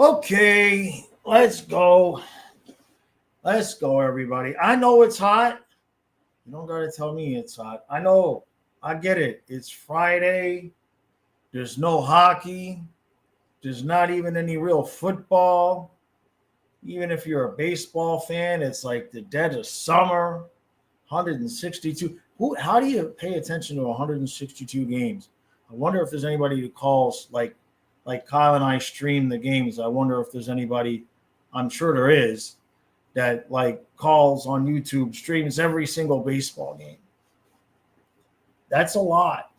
Okay, let's go. Let's go, everybody. I know it's hot. You don't gotta tell me it's hot. I know. I get it. It's Friday. There's no hockey. There's not even any real football. Even if you're a baseball fan, it's like the dead of summer. 162. How do you pay attention to 162 games? I wonder if there's anybody who calls like Kyle and I stream the games. I wonder if there's anybody, I'm sure there is, that like calls on YouTube, streams every single baseball game. That's a lot.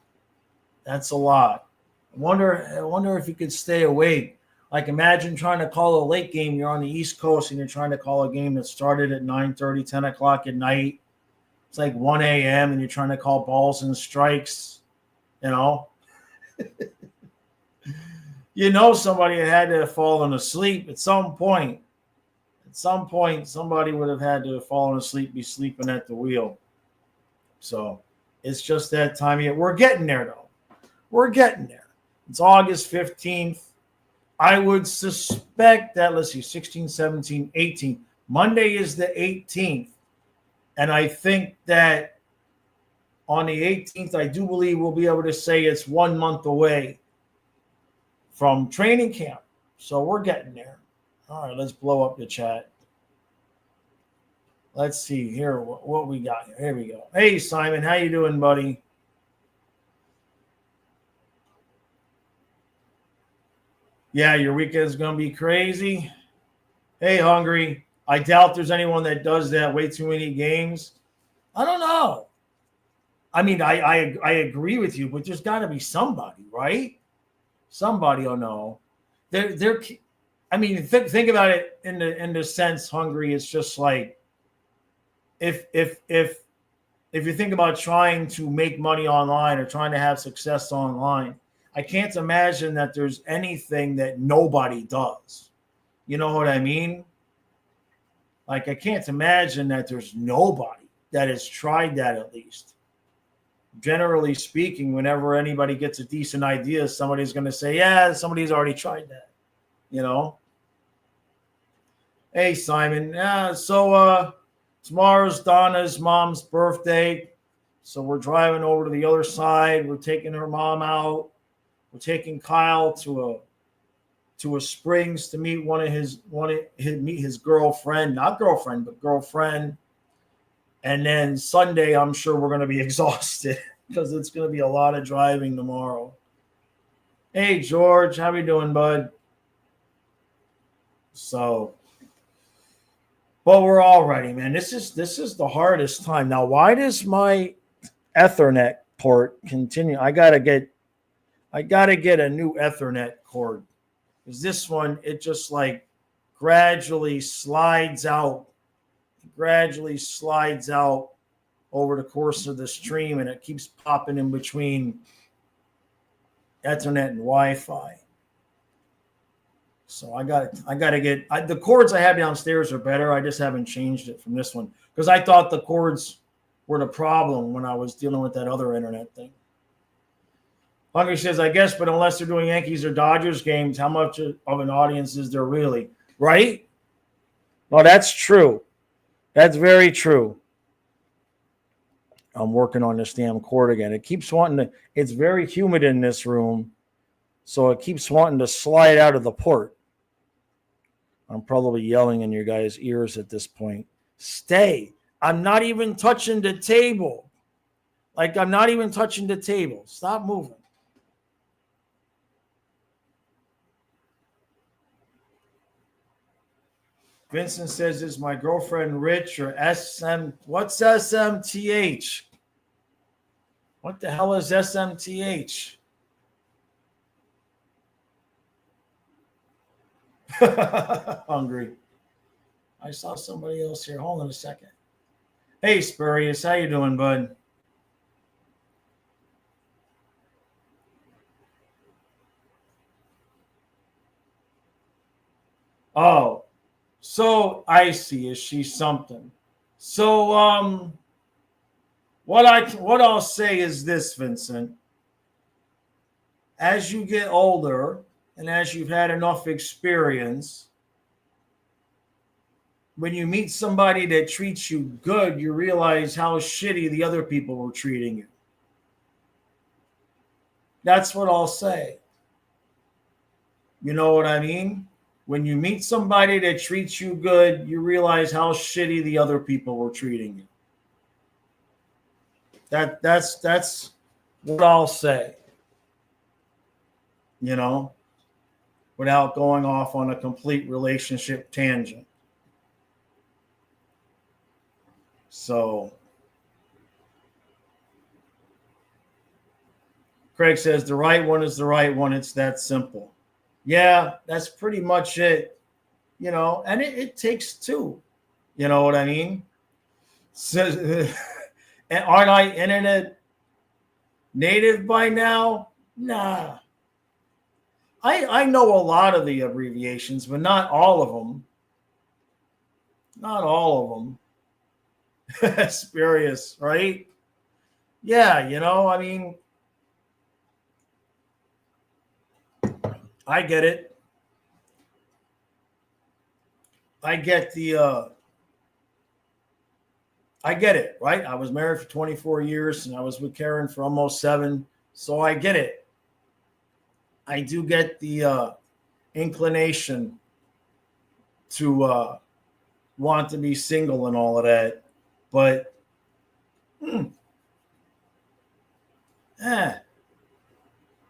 That's a lot. I wonder if you could stay awake. Like imagine trying to call a late game. You're on the East Coast and you're trying to call a game that started at 9:30, 10 o'clock at night. It's like 1 a.m. and you're trying to call balls and strikes, you know. You know somebody had to have fallen asleep at some point. At some point, somebody would have had to have fallen asleep, be sleeping at the wheel. So it's just that time of year. We're getting there, though. We're getting there. It's August 15th. I would suspect that, let's see, 16, 17, 18. Monday is the 18th. And I think that on the 18th, I do believe we'll be able to say it's 1 month away from training camp. So we're getting there. All right, let's blow up the chat. Let's see here what we got here. Here we go. Hey, Simon, how you doing, buddy? Yeah, your weekend's going to be crazy. Hey, Hungry. I doubt there's anyone that does that. Way too many games. I don't know. I mean, I agree with you, but there's got to be somebody, right? Somebody will know. There. I mean, think about it in the sense, Hungry. It's just like if you think about trying to make money online or trying to have success online, I can't imagine that there's anything that nobody does. You know what I mean? Like, I can't imagine that there's nobody that has tried that at least. Generally speaking, whenever anybody gets a decent idea, somebody's going to say, yeah, somebody's already tried that, you know? Hey, Simon. Yeah, so tomorrow's Donna's mom's birthday. So we're driving over to the other side. We're taking her mom out. We're taking Kyle to a Springs to meet meet his girlfriend, not girlfriend, but girlfriend. And then Sunday, I'm sure we're going to be exhausted because it's going to be a lot of driving tomorrow. Hey, George, how you doing, bud? So, but we're all ready, man. This is the hardest time. Now, why does my Ethernet port continue? I gotta get a new Ethernet cord. Because this one, it just like gradually slides out over the course of the stream, and it keeps popping in between Ethernet and Wi-Fi. So I got to get the cords I have downstairs are better. I just haven't changed it from this one because I thought the cords were the problem when I was dealing with that other internet thing. Hungry says, I guess, but unless they're doing Yankees or Dodgers games, how much of an audience is there really? Right? Well, that's true. That's very true. I'm working on this damn cord again. It keeps wanting to, it's very humid in this room, so it keeps wanting to slide out of the port. I'm probably yelling in your guys' ears at this point. Stay. I'm not even touching the table. Like, I'm not even touching the table. Stop moving. Vincent says, is my girlfriend Rich or SM? What's SMTH? What the hell is SMTH? Hungry. I saw somebody else here. Hold on a second. Hey, Spurious. How you doing, bud? Oh. So I see. Is she something? So what I'll say is this, Vincent. As you get older, and as you've had enough experience, when you meet somebody that treats you good, you realize how shitty the other people were treating you. That's what I'll say. You know what I mean? When you meet somebody that treats you good, you realize how shitty the other people were treating you. That's what I'll say. You know, without going off on a complete relationship tangent. So Craig says the right one is the right one. It's that simple. Yeah, that's pretty much it. You know, and it takes two. You know what I mean? So, and aren't I internet native by now? Nah. I know a lot of the abbreviations, but not all of them. Not all of them. Spurious, right? Yeah, you know, I mean, I get it. I get it, right? I was married for 24 years and I was with Karen for almost 7. So I get it. I do get the inclination to want to be single and all of that. But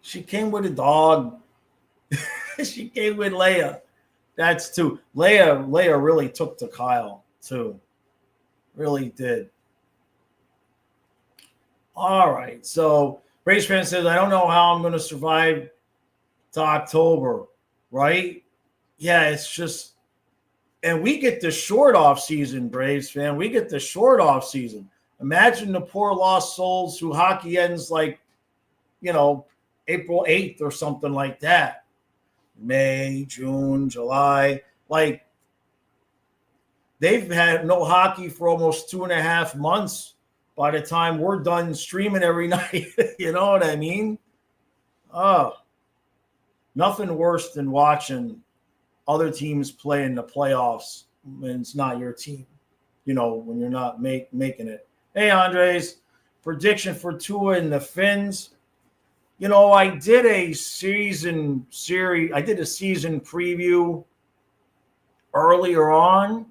she came with a dog. She came with Leia. That's too. Leia really took to Kyle too. Really did. All right. So Brace fan says, I don't know how I'm going to survive to October, right? Yeah, it's just, and we get the short off season, Braves fan. We get the short off season. Imagine the poor lost souls who hockey ends like, you know, April 8th or something like that. May, June, July. Like, they've had no hockey for almost 2.5 months by the time we're done streaming every night. You know what I mean? Oh, nothing worse than watching other teams play in the playoffs when it's not your team, you know, when you're not making it. Hey, Andres, prediction for Tua and the Finns. You know, I did a season preview earlier on,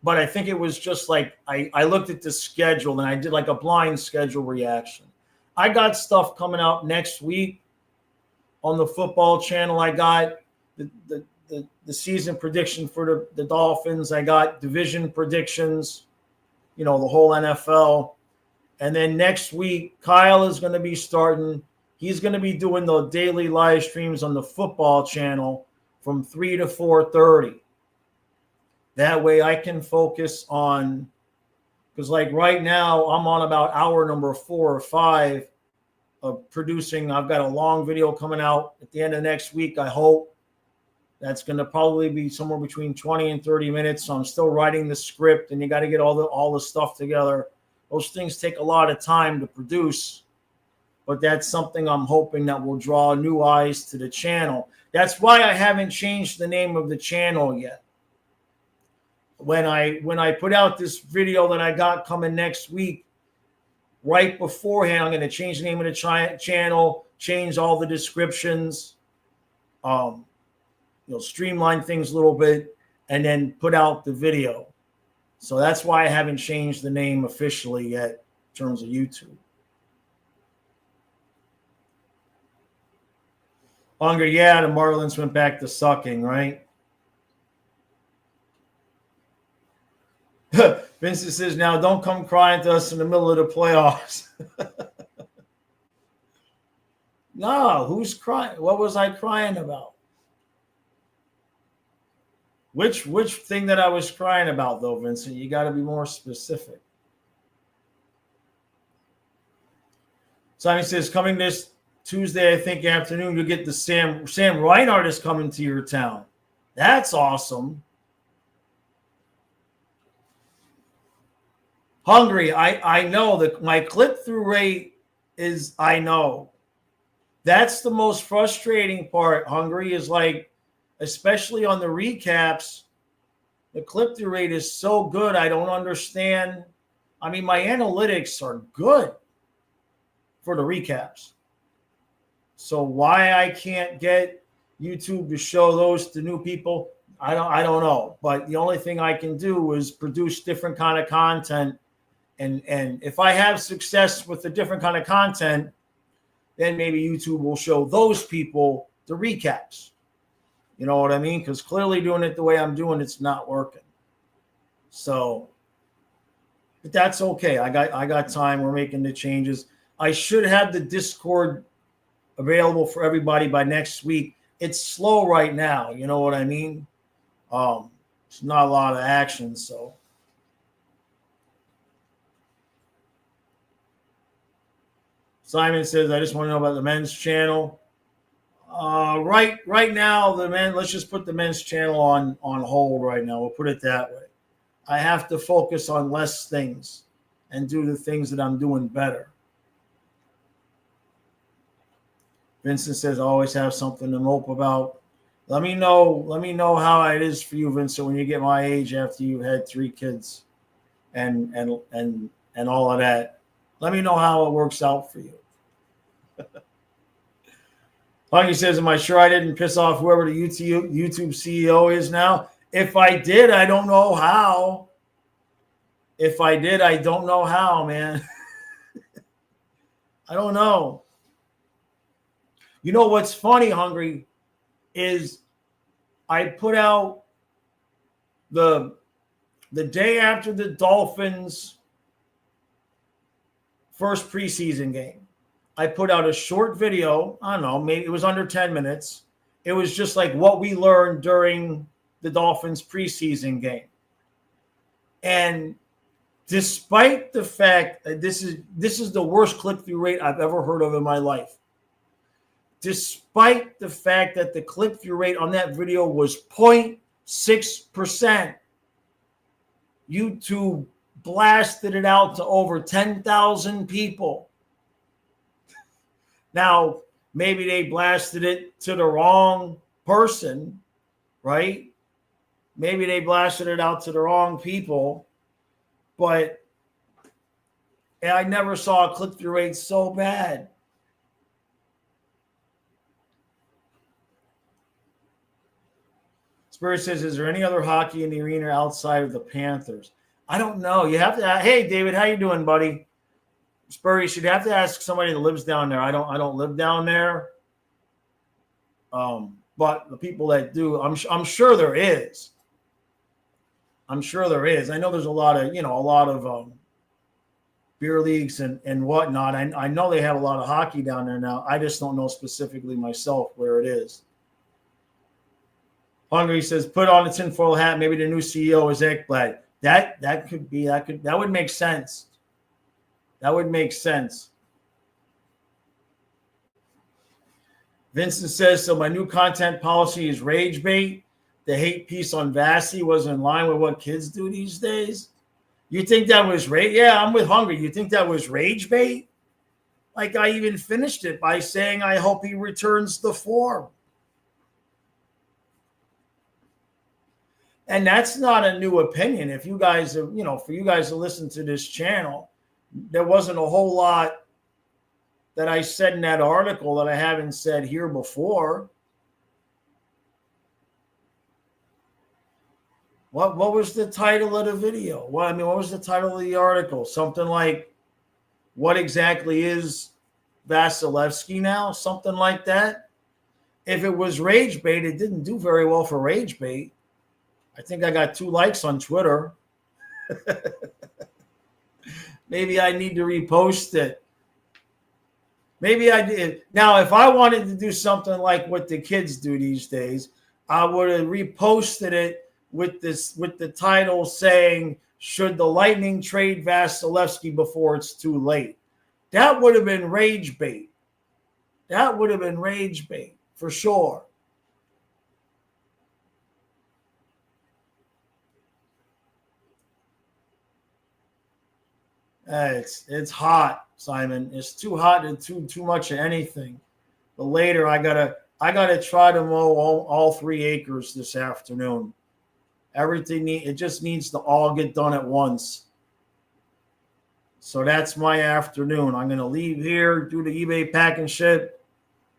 but I think it was just like I looked at the schedule and I did like a blind schedule reaction. I got stuff coming out next week on the football channel. I got the season prediction for the Dolphins. I got division predictions, you know, the whole NFL. And then next week, Kyle is going to be starting. He's going to be doing the daily live streams on the football channel from 3 to 4:30. That way I can focus on, because like right now I'm on about hour number 4 or 5 of producing. I've got a long video coming out at the end of next week, I hope. That's going to probably be somewhere between 20 and 30 minutes. So I'm still writing the script, and you got to get all the stuff together. Those things take a lot of time to produce, but that's something I'm hoping that will draw new eyes to the channel. That's why I haven't changed the name of the channel yet. When I put out this video that I got coming next week, right beforehand, I'm going to change the name of the channel, change all the descriptions, streamline things a little bit, and then put out the video. So that's why I haven't changed the name officially yet in terms of YouTube. Unger, yeah, the Marlins went back to sucking, right? Vincent says, now don't come crying to us in the middle of the playoffs. No, who's crying? What was I crying about? Which thing that I was crying about, though, Vincent? You got to be more specific. Simon says, coming this Tuesday, I think, afternoon, you'll get the Sam Reinhart is coming to your town. That's awesome. Hungry, I know that my click-through rate is, I know. That's the most frustrating part, Hungry, is like, especially on the recaps, the click-through rate is so good. I don't understand. I mean, my analytics are good for the recaps. So why I can't get YouTube to show those to new people, I don't know. But the only thing I can do is produce different kind of content. And if I have success with the different kind of content, then maybe YouTube will show those people the recaps. You know what I mean? Because clearly doing it the way I'm doing, it's not working. So, but that's okay. I got time. We're making the changes. I should have the Discord available for everybody by next week. It's slow right now. You know what I mean? It's not a lot of action. So, Simon says, I just want to know about the men's channel. Right now, let's just put the men's channel on hold right now. We'll put it that way. I have to focus on less things and do the things that I'm doing better. Vincent says, I always have something to mope about. Let me know how it is for you, Vincent, when you get my age after you've had 3 kids and all of that. Let me know how it works out for you. Honey says, am I sure I didn't piss off whoever the YouTube CEO is now? If I did, I don't know how. If I did, I don't know how, man. I don't know. You know what's funny, Hungry, is I put out the day after the Dolphins' first preseason game. I put out a short video. I don't know, maybe it was under 10 minutes. It was just like what we learned during the Dolphins preseason game. And despite the fact that this is the worst click-through rate I've ever heard of in my life, despite the fact that the click-through rate on that video was 0.6%, YouTube blasted it out to over 10,000 people. Now, maybe they blasted it to the wrong person, right? Maybe they blasted it out to the wrong people, but I never saw a click-through rate so bad. Spirit says, is there any other hockey in the arena outside of the Panthers? I don't know. You have to. Hey, David, how you doing, buddy? Spurry, you should have to ask somebody that lives down there. I don't live down there. But the people that do, I'm sure there is. I'm sure there is. I know there's a lot of beer leagues and whatnot. I know they have a lot of hockey down there now. I just don't know specifically myself where it is. Hungry says, put on a tinfoil hat. Maybe the new CEO is Ekblad. That could be. That would make sense. That would make sense. Vincent says, so my new content policy is rage bait. The hate piece on Vassy was in line with what kids do these days. You think that was rage? Yeah, I'm with Hungry. You think that was rage bait? Like I even finished it by saying, I hope he returns the form. And that's not a new opinion. If you guys are, for you guys to listen to this channel, there wasn't a whole lot that I said in that article that I haven't said here before. What was the title of the video? What was the title of the article? Something like, what exactly is Vasilevsky now? Something like that. If it was rage bait, it didn't do very well for rage bait. I think I got 2 likes on Twitter. Maybe I need to repost it. Maybe I did. Now, if I wanted to do something like what the kids do these days, I would have reposted it with the title saying, should the Lightning trade Vasilevsky before it's too late? That would have been rage bait. That would have been rage bait for sure. It's hot, Simon. It's too hot and too much of anything. But later, I gotta try to mow all 3 acres this afternoon. Everything it just needs to all get done at once. So that's my afternoon. I'm gonna leave here, do the eBay pack and ship,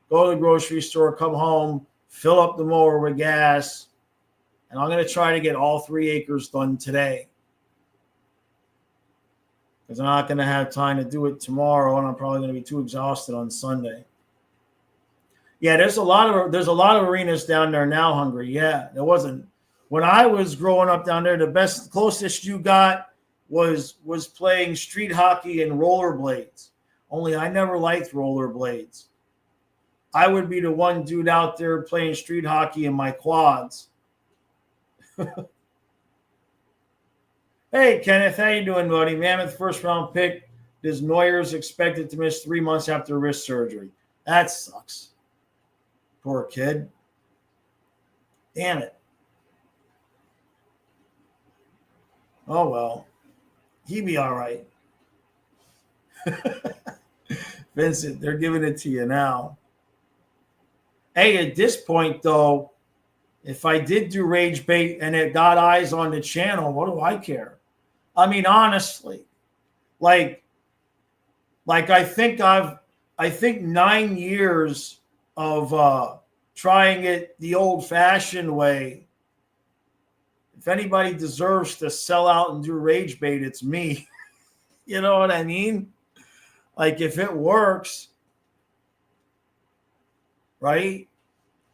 go to the grocery store, come home, fill up the mower with gas, and I'm gonna try to get all 3 acres done today. Because I'm not gonna have time to do it tomorrow, and I'm probably gonna be too exhausted on Sunday. Yeah, there's a lot of arenas down there now, Hungry. Yeah, there wasn't. When I was growing up down there, the closest you got was playing street hockey and rollerblades. Only I never liked rollerblades. I would be the one dude out there playing street hockey in my quads. Hey, Kenneth, how you doing, buddy? Mammoth first round pick. Does Neuer's expected to miss 3 months after wrist surgery? That sucks. Poor kid. Damn it. Oh, well. He'd be all right. Vincent, they're giving it to you now. Hey, at this point, though, if I did do Rage Bait and it got eyes on the channel, what do I care? I mean, honestly, like I think 9 years of trying it the old-fashioned way. If anybody deserves to sell out and do Rage Bait, it's me. You know what I mean? Like, if it works, right?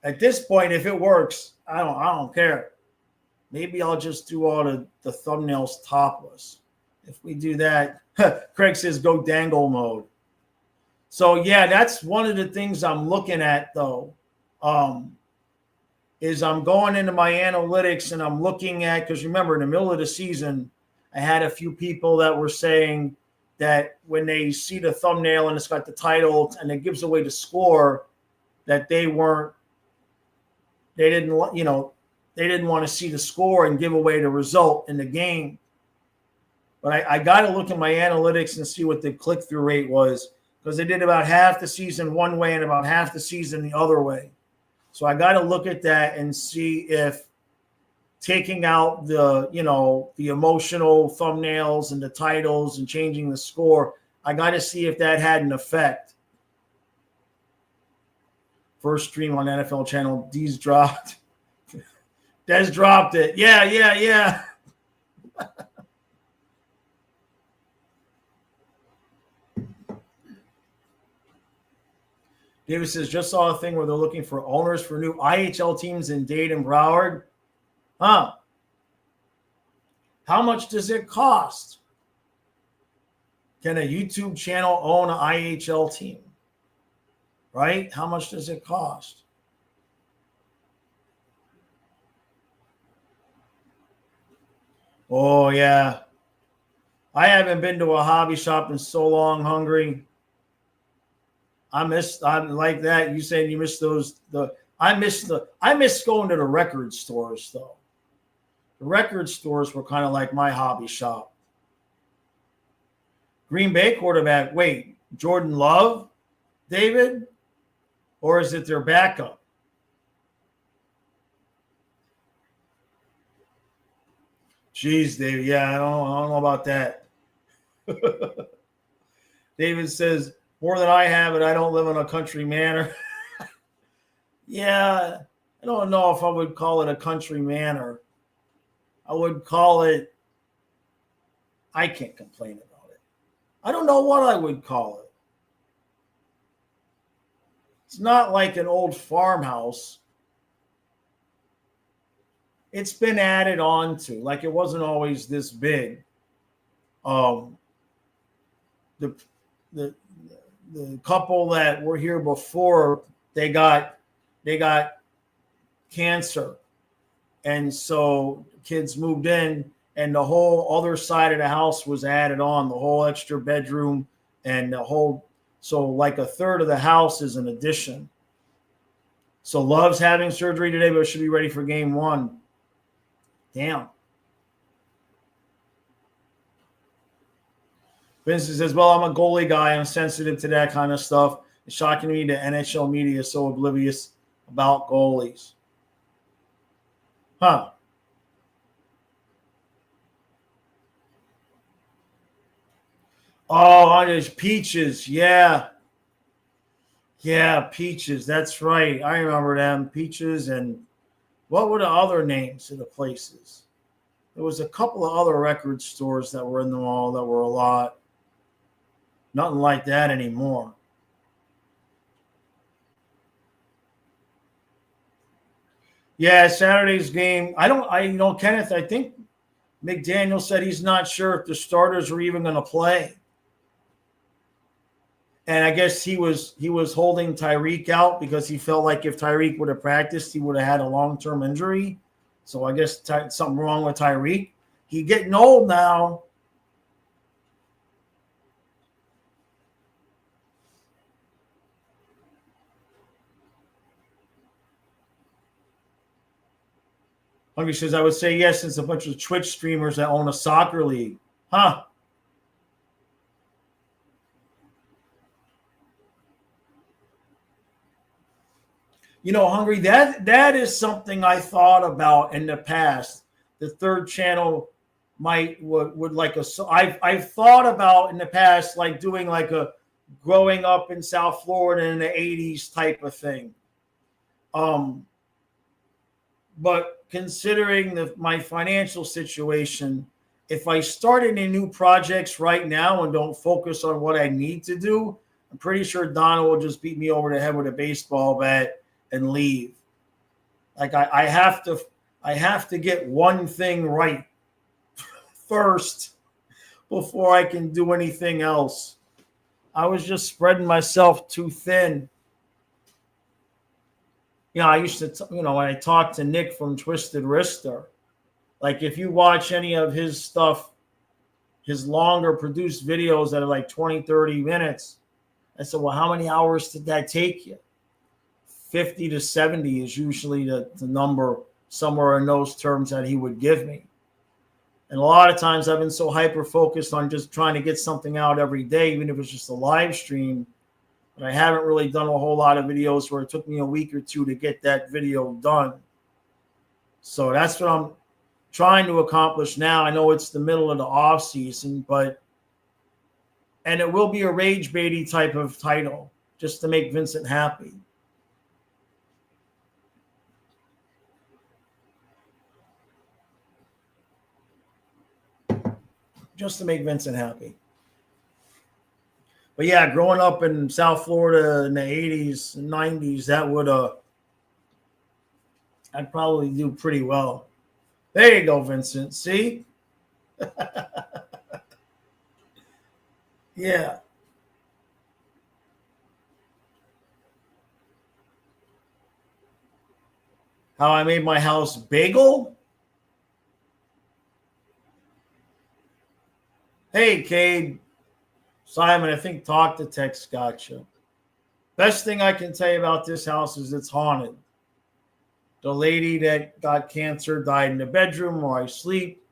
At this point, if it works, I don't care. Maybe I'll just do all the thumbnails topless. If we do that, Craig says go dangle mode. So yeah, that's one of the things I'm looking at though. Is I'm going into my analytics and I'm looking at, because remember in the middle of the season, I had a few people that were saying that when they see the thumbnail and it's got the title and it gives away the score, that they didn't want to see the score and give away the result in the game. But I got to look at my analytics and see what the click-through rate was, because they did about half the season one way and about half the season the other way. So I got to look at that and see if taking out the emotional thumbnails and the titles and changing the score, I got to see if that had an effect. First stream on NFL channel, D's dropped. Des dropped it. Yeah. David says, just saw a thing where they're looking for owners for new IHL teams in Dade and Broward. Huh. How much does it cost? Can a YouTube channel own an IHL team? Right? How much does it cost? Oh, yeah. I haven't been to a hobby shop in so long, Hungry. I'm like that. You saying you miss those? I miss going to the record stores though. The record stores were kind of like my hobby shop. Green Bay quarterback. Wait, Jordan Love, David, or is it their backup? Jeez, David. Yeah, I don't know about that. David says, more than I have, and I don't live in a country manor. Yeah, I don't know if I would call it a country manor. I would call it, I can't complain about it. I don't know what I would call it. It's not like an old farmhouse. It's been added on to, like it wasn't always this big. The couple that were here before, they got cancer, and so kids moved in, and the whole other side of the house was added on, the whole extra bedroom and the whole, so like a third of the house is an addition. So Love's having surgery today, but should be ready for game 1. Damn. Vincent says, well, I'm a goalie guy. I'm sensitive to that kind of stuff. It's shocking to me the NHL media is so oblivious about goalies. Huh. Oh, there's Peaches. Yeah. Yeah, Peaches. That's right. I remember them. Peaches, and what were the other names of the places? There was a couple of other record stores that were in the mall that were a lot. Nothing like that anymore. Yeah, Saturday's game. Kenneth, I think McDaniel said he's not sure if the starters are even going to play. And I guess he was holding Tyreek out because he felt like if Tyreek would have practiced, he would have had a long-term injury. So I guess something wrong with Tyreek. He's getting old now. Hungry says, I would say yes, it's a bunch of Twitch streamers that own a soccer league. Huh. Hungry, that is something I thought about in the past. The third channel would like I've thought about in the past like doing like a growing up in South Florida in the 80s type of thing. But considering my financial situation, if I start any new projects right now and don't focus on what I need to do, I'm pretty sure Donna will just beat me over the head with a baseball bat and leave. Like I have to get one thing right first before I can do anything else. I was just spreading myself too thin. I used to, when I talked to Nick from Twisted Wrister, like if you watch any of his stuff, his longer produced videos that are like 20, 30 minutes, I said, well, how many hours did that take you? 50 to 70 is usually the number somewhere in those terms that he would give me. And a lot of times I've been so hyper-focused on just trying to get something out every day, even if it's just a live stream, but I haven't really done a whole lot of videos where it took me a week or two to get that video done. So that's what I'm trying to accomplish now. I know it's the middle of the off season, and it will be a rage baity type of title just to make Vincent happy. Just to make Vincent happy. But yeah, growing up in South Florida in the 80s and 90s, that would I'd probably do pretty well. There you go, Vincent. See? Yeah. How I made my house bagel? Hey, Cade. Simon, I think Talk to Text got you. Best thing I can tell you about this house is it's haunted. The lady that got cancer died in the bedroom where I sleep.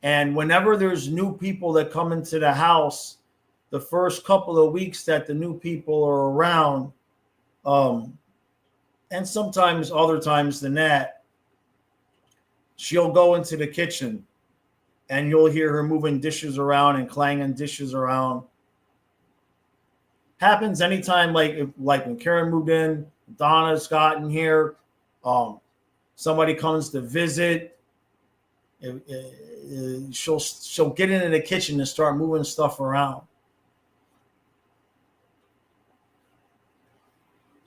And whenever there's new people that come into the house, the first couple of weeks that the new people are around, and sometimes other times than that, she'll go into the kitchen and you'll hear her moving dishes around and clanging dishes around. Happens anytime, like when Karen moved in, Donna's gotten here, somebody comes to visit, she'll get into the kitchen and start moving stuff around.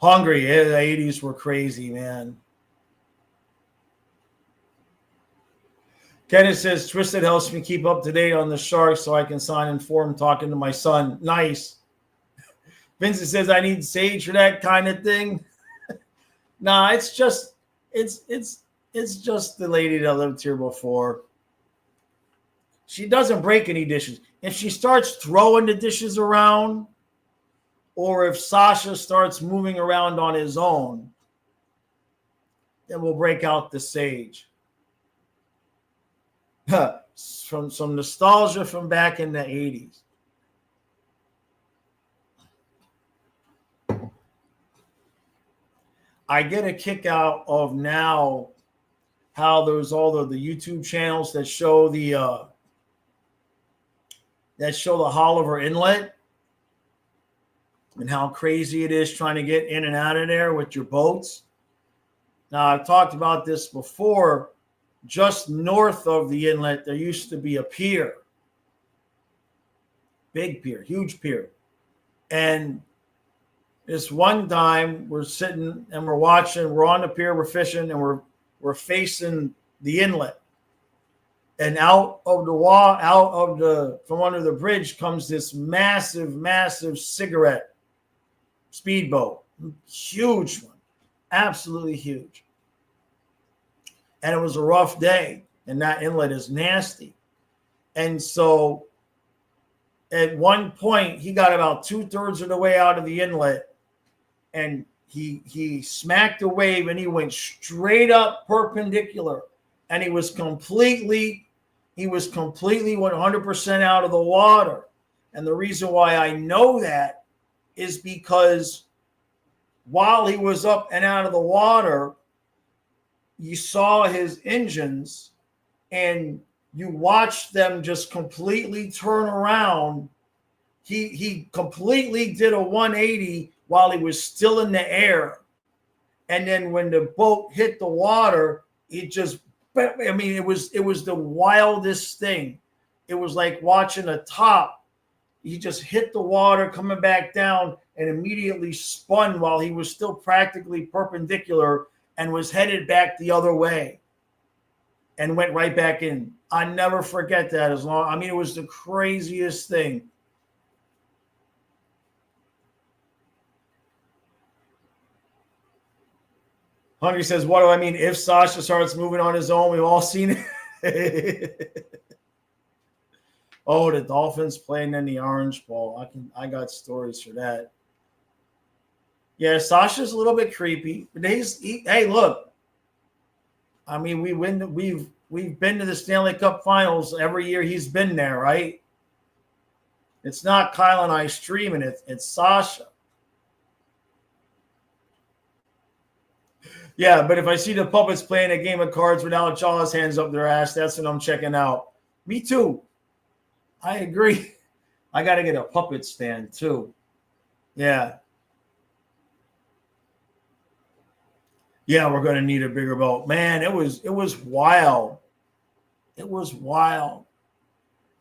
Hungry, yeah, the 80s were crazy, man. Kenneth says, Twisted helps me keep up to date on the Sharks so I can sign informed talking to my son. Nice. Vincent says, I need Sage for that kind of thing. Nah, it's just the lady that lived here before. She doesn't break any dishes. If she starts throwing the dishes around, or if Sasha starts moving around on his own, then we'll break out the Sage. From some nostalgia from back in the 80s. I get a kick out of now how there's all the YouTube channels that show the Holliver Inlet and how crazy it is trying to get in and out of there with your boats. Now, I've talked about this before. Just north of the inlet, there used to be a pier. Big pier, huge pier. And this one time we're sitting and we're watching, we're on the pier, we're fishing, and we're facing the inlet. And out of the wall, from under the bridge comes this massive, massive cigarette speedboat. Huge one. Absolutely huge. And it was a rough day, and that inlet is nasty. And so at one point, he got about 2/3 of the way out of the inlet, and he smacked a wave, and he went straight up perpendicular, and he was completely 100% out of the water. And the reason why I know that is because while he was up and out of the water, you saw his engines and you watched them just completely turn around. He completely did a 180 while he was still in the air. And then when the boat hit the water, it was the wildest thing. It was like watching a top. He just hit the water coming back down and immediately spun while he was still practically perpendicular and was headed back the other way and went right back in. I never forget that it was the craziest thing. Hungry says, what do I mean? If Sasha starts moving on his own, we've all seen it. Oh, the Dolphins playing in the Orange Bowl. I got stories for that. Yeah, Sasha's a little bit creepy. But hey, look. I mean, we've been to the Stanley Cup Finals every year he's been there, right? It's not Kyle and I streaming it. It's Sasha. Yeah, but if I see the puppets playing a game of cards without Jaws hands up their ass, that's what I'm checking out. Me too. I agree. I got to get a puppet stand too. Yeah. Yeah, we're going to need a bigger boat. Man, it was wild. It was wild.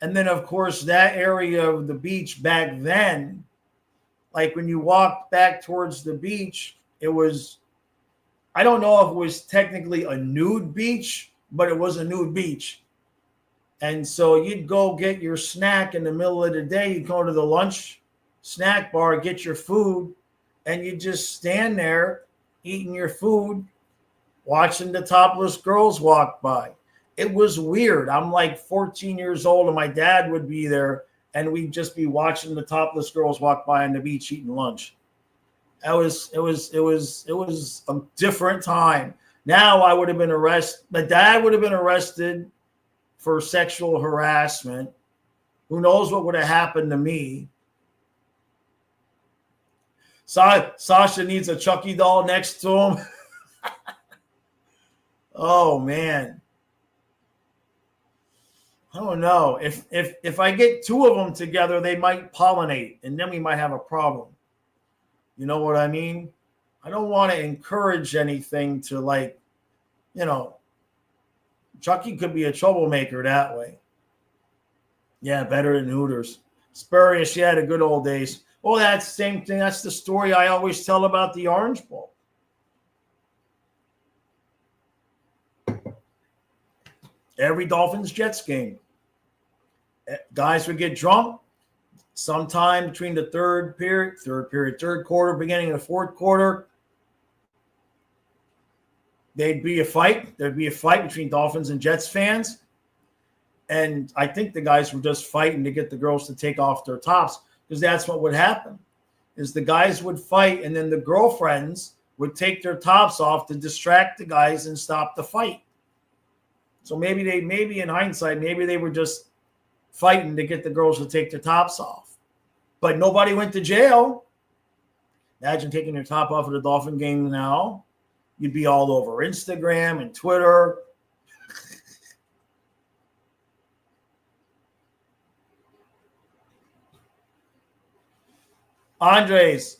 And then, of course, that area of the beach back then, like when you walked back towards the beach, it was, I don't know if it was technically a nude beach, but it was a nude beach. And so you'd go get your snack in the middle of the day. You'd go to the lunch snack bar, get your food, and you just stand there eating your food, watching the topless girls walk by. It was weird. I'm like 14 years old, and my dad would be there, and we'd just be watching the topless girls walk by on the beach eating lunch. It was a different time. Now I would have been arrested. My dad would have been arrested for sexual harassment. Who knows what would have happened to me? Sasha needs a Chucky doll next to him. Oh man. I don't know. If I get two of them together, they might pollinate, and then we might have a problem. You know what I mean? I don't want to encourage anything to Chucky could be a troublemaker that way. Yeah, better than Hooters. Spurious, yeah, the good old days. Oh, that's the same thing. That's the story I always tell about the Orange Bowl. Every Dolphins-Jets game. Guys would get drunk sometime between the third quarter, beginning of the fourth quarter. There'd be a fight between Dolphins and Jets fans. And I think the guys were just fighting to get the girls to take off their tops, because that's what would happen, is the guys would fight, and then the girlfriends would take their tops off to distract the guys and stop the fight. So maybe in hindsight, maybe they were just fighting to get the girls to take their tops off. But nobody went to jail. Imagine taking your top off at a Dolphin game now. You'd be all over Instagram and Twitter. Andres,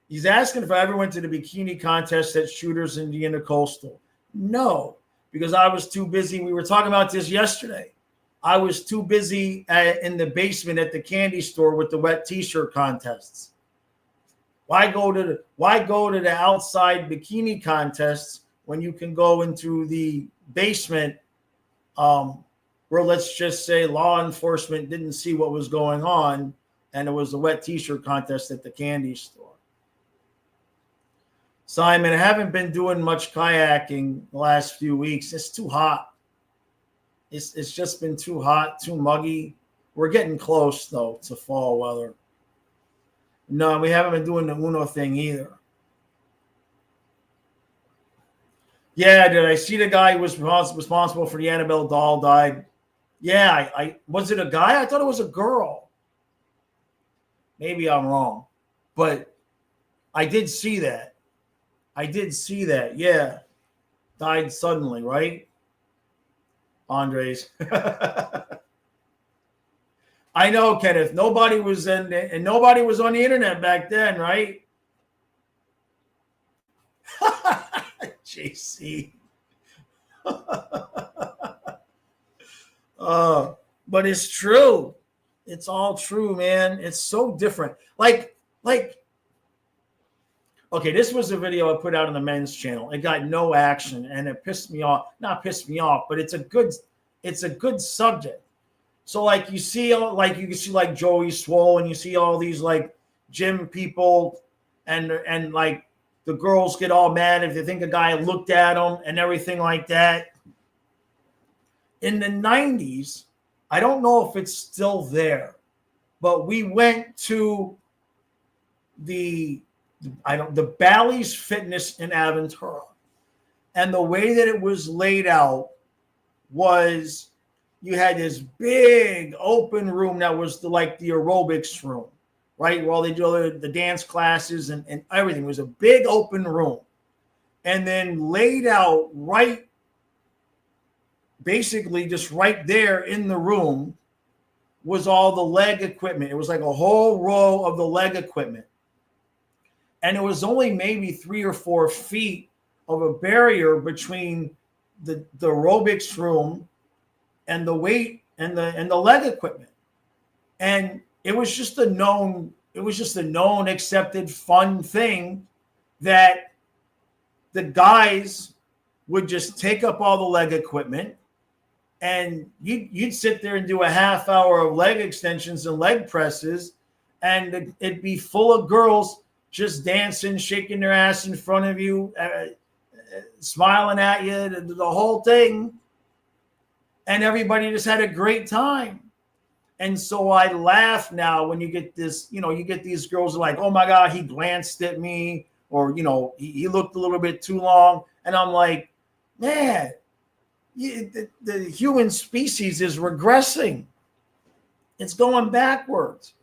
he's asking if I ever went to the bikini contest at Shooters Indiana Coastal. No, because I was too busy. We were talking about this yesterday. I was too busy in the basement at the candy store with the wet t-shirt contests. Why go to the outside bikini contests when you can go into the basement where, let's just say, law enforcement didn't see what was going on, and it was a wet t-shirt contest at the candy store. Simon, I haven't been doing much kayaking the last few weeks. It's too hot. It's just been too hot, too muggy. We're getting close, though, to fall weather. No, we haven't been doing the Uno thing either. Yeah, did I see the guy who was responsible for the Annabelle doll died? Yeah, I was it a guy? I thought it was a girl. Maybe I'm wrong, but I did see that. Yeah, died suddenly, right? Andres. I know, Kenneth. Nobody was in, and nobody was on the internet back then, right? JC. But it's true. It's all true, man. It's so different. Like, okay, this was a video I put out on the men's channel. It got no action, and it pissed me off. Not pissed me off, but it's a good subject. So, like, you can see like Joey Swole, and you see all these like gym people, and like the girls get all mad if they think a guy looked at them and everything like that. In the 90s, I don't know if it's still there, but we went to the Bally's Fitness in Aventura, and the way that it was laid out was you had this big open room that was like the aerobics room, right? Where all they do the dance classes and everything. It was a big open room. And then laid out right, basically just right there in the room was all the leg equipment. It was like a whole row of the leg equipment. And it was only maybe 3 or 4 feet of a barrier between the aerobics room and the weight and the leg equipment. And it was just a known, accepted, fun thing that the guys would just take up all the leg equipment, and you'd sit there and do a half hour of leg extensions and leg presses, and it'd be full of girls just dancing, shaking their ass in front of you, smiling at you, the whole thing. And everybody just had a great time. And so I laugh now when you get this, you get these girls like, oh my God, he glanced at me, or, he looked a little bit too long. And I'm like, man, the human species is regressing. It's going backwards.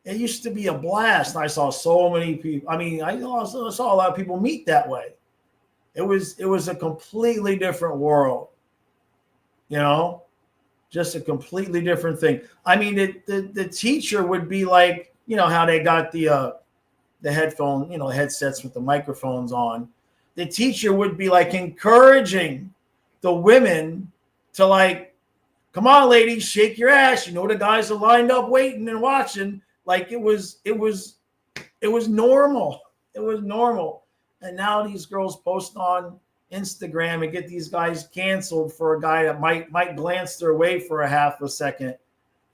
It used to be a blast. I saw so many people. I mean, I saw a lot of people meet that way. It was a completely different world. Just a completely different thing. I mean, the teacher would be like, how they got the headphone, headsets with the microphones on. The teacher would be like encouraging the women to like, come on, ladies, shake your ass. The guys are lined up waiting and watching. Like it was normal. It was normal. And now these girls post on Instagram and get these guys canceled for a guy that might glance their way for a half a second.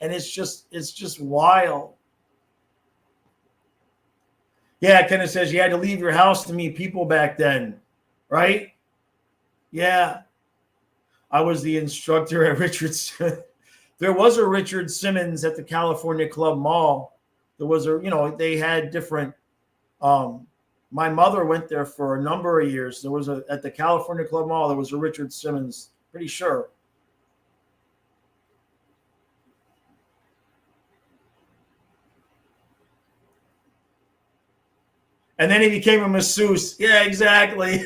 And it's just wild. Yeah, Kenneth says you had to leave your house to meet people back then, right? Yeah. I was the instructor at Richard's. There was a Richard Simmons at the California Club Mall. There was they had different, my mother went there for a number of years. There was at the California Club Mall, there was a Richard Simmons, pretty sure. And then he became a masseuse. Yeah, exactly.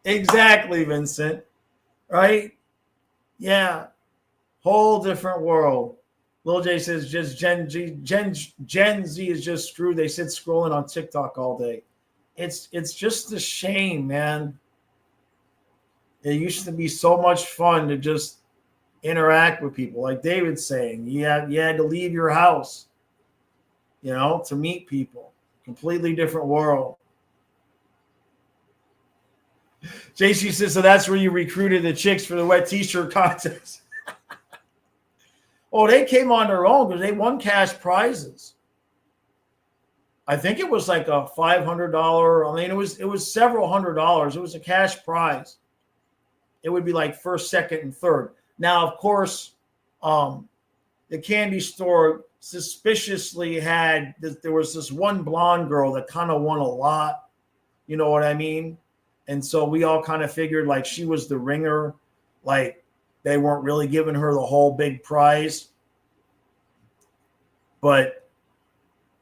Exactly, Vincent. Right? Yeah. Whole different world. Lil J says just Gen Z is just screwed. They sit scrolling on TikTok all day. It's just a shame, man. It used to be so much fun to just interact with people. Like David's saying, you had to leave your house, to meet people. Completely different world. JC says, so that's where you recruited the chicks for the wet t-shirt contest. Oh, they came on their own because they won cash prizes. I think it was like a $500. I mean, it was several $100s. It was a cash prize. It would be like first, second, and third. Now, of course, the candy store suspiciously there was this one blonde girl that kind of won a lot. You know what I mean? And so we all kind of figured like she was the ringer. Like they weren't really giving her the whole big prize. But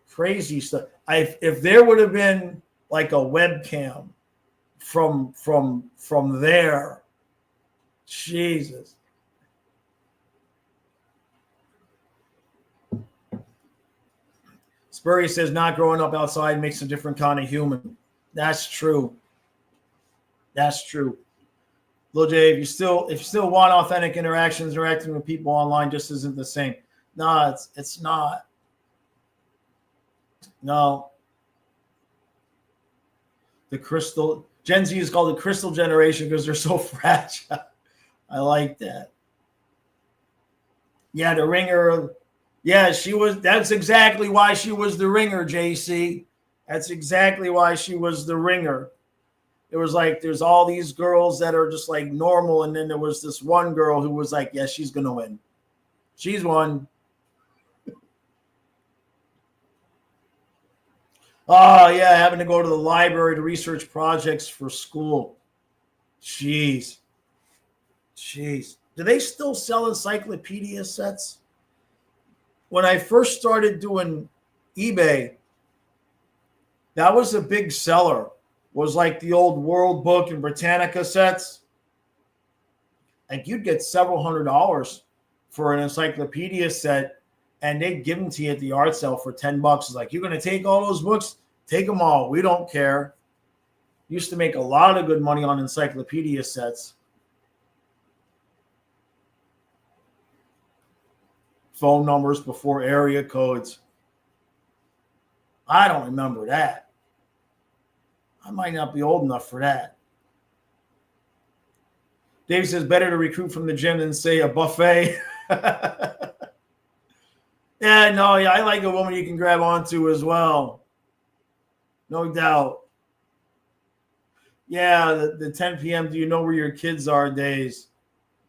crazy stuff. If there would have been like a webcam from there, Jesus. Spurrier says not growing up outside makes a different kind of human. That's true. That's true. Lil J, if you still want authentic interactions, interacting with people online just isn't the same. No, it's not. No. The crystal Gen Z is called the crystal generation because they're so fragile. I like that. Yeah, the ringer. Yeah, that's exactly why she was the ringer, JC. That's exactly why she was the ringer. It was like there's all these girls that are just like normal, and then there was this one girl who was like, yeah, she's gonna win. She's won. Oh, yeah, having to go to the library to research projects for school. Jeez. Do they still sell encyclopedia sets? When I first started doing eBay, that was a big seller. Was like the old World Book and Britannica sets. Like you'd get several $100s for an encyclopedia set, and they'd give them to you at the art sale for $10. It's like, you're going to take all those books? Take them all. We don't care. Used to make a lot of good money on encyclopedia sets. Phone numbers before area codes. I don't remember that. I might not be old enough for that. Dave says, better to recruit from the gym than, say, a buffet. Yeah, I like a woman you can grab onto as well. No doubt. Yeah, the 10 p.m. do you know where your kids are days,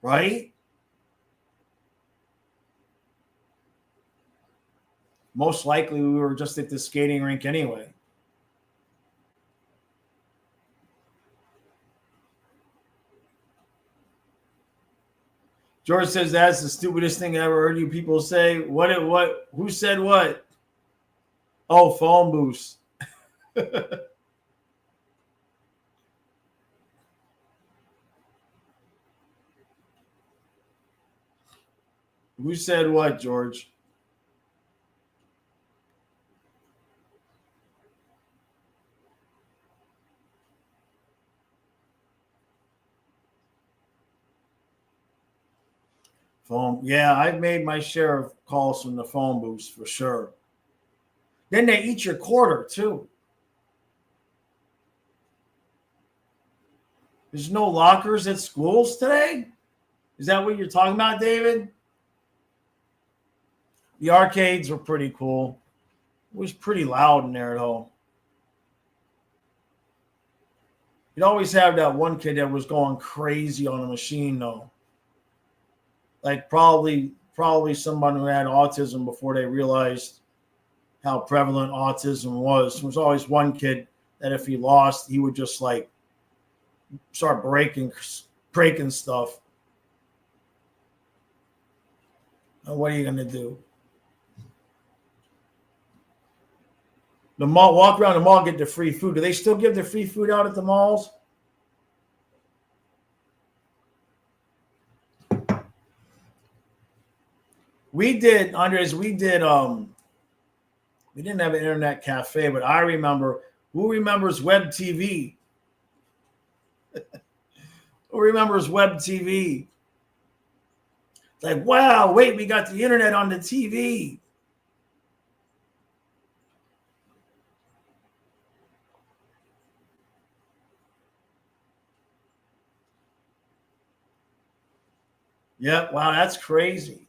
right? Most likely we were just at the skating rink anyway. George says that's the stupidest thing I ever heard you people say. What? Who said what? Oh, phone booths. Who said what, George? Phone. Yeah, I've made my share of calls from the phone booths for sure. Then they eat your quarter too. There's no lockers at schools today? Is that what you're talking about, David? The arcades were pretty cool. It was pretty loud in there, though. You'd always have that one kid that was going crazy on a machine, though. Like probably someone who had autism before they realized how prevalent autism was. There was always one kid that if he lost, he would just like start breaking stuff. And what are you going to do? The mall, walk around the mall, get the free food. Do they still give the free food out at the malls? We did, Andres, we didn't have an internet cafe, but I remember, who remembers web TV? Who remembers web TV? Like, wow, wait, we got the internet on the TV. Yep, wow, that's crazy.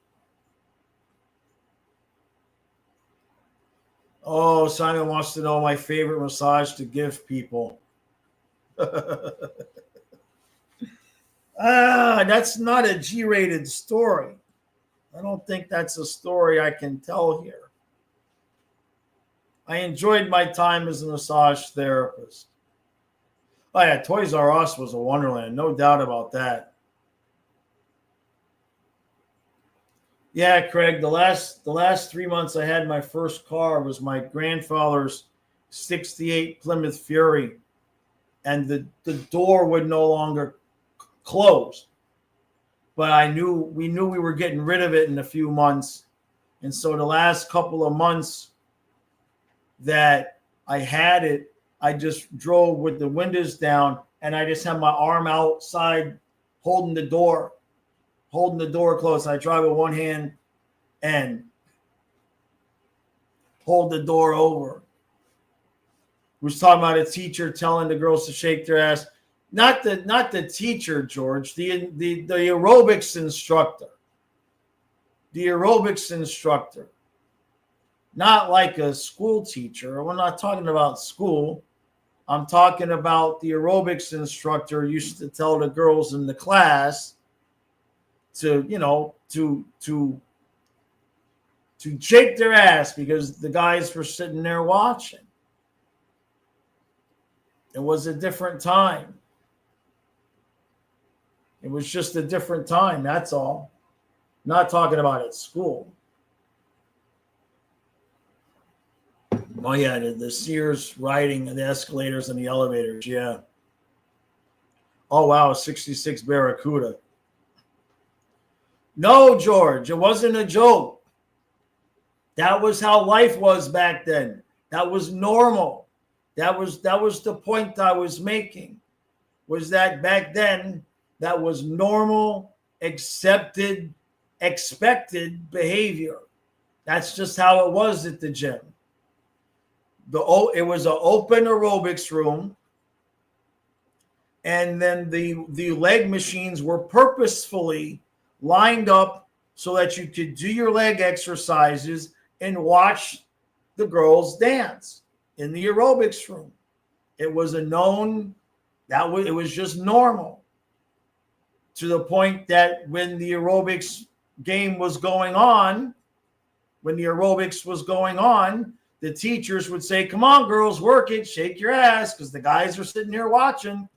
Oh, Simon wants to know my favorite massage to give people. That's not a G-rated story. I don't think that's a story I can tell here. I enjoyed my time as a massage therapist. Oh yeah, Toys R Us was a wonderland, no doubt about that. Yeah, Craig, the last 3 months I had my first car was my grandfather's 68 Plymouth Fury, and the door would no longer close. But we knew we were getting rid of it in a few months. And so the last couple of months that I had it, I just drove with the windows down and I just had my arm outside holding the door closed. I drive with one hand and hold the door over. We was talking about a teacher telling the girls to shake their ass. Not the teacher, George, the aerobics instructor. The aerobics instructor. Not like a school teacher. We're not talking about school. I'm talking about the aerobics instructor used to tell the girls in the class to shake their ass because the guys were sitting there watching. It was a different time. It was just a different time, that's all. Not talking about at school. Oh, yeah, the Sears riding the escalators and the elevators, yeah. Oh, wow, 66 Barracuda. No, George, it wasn't a joke. That was how life was back then. That was normal. That was the point I was making, was that back then, that was normal, accepted, expected behavior. That's just how it was at the gym. It was an open aerobics room, and then the leg machines were purposefully lined up so that you could do your leg exercises and watch the girls dance in the aerobics room. It was it was just normal, to the point that when the aerobics game was going on, the teachers would say, "Come on, girls, work it, shake your ass," because the guys are sitting here watching.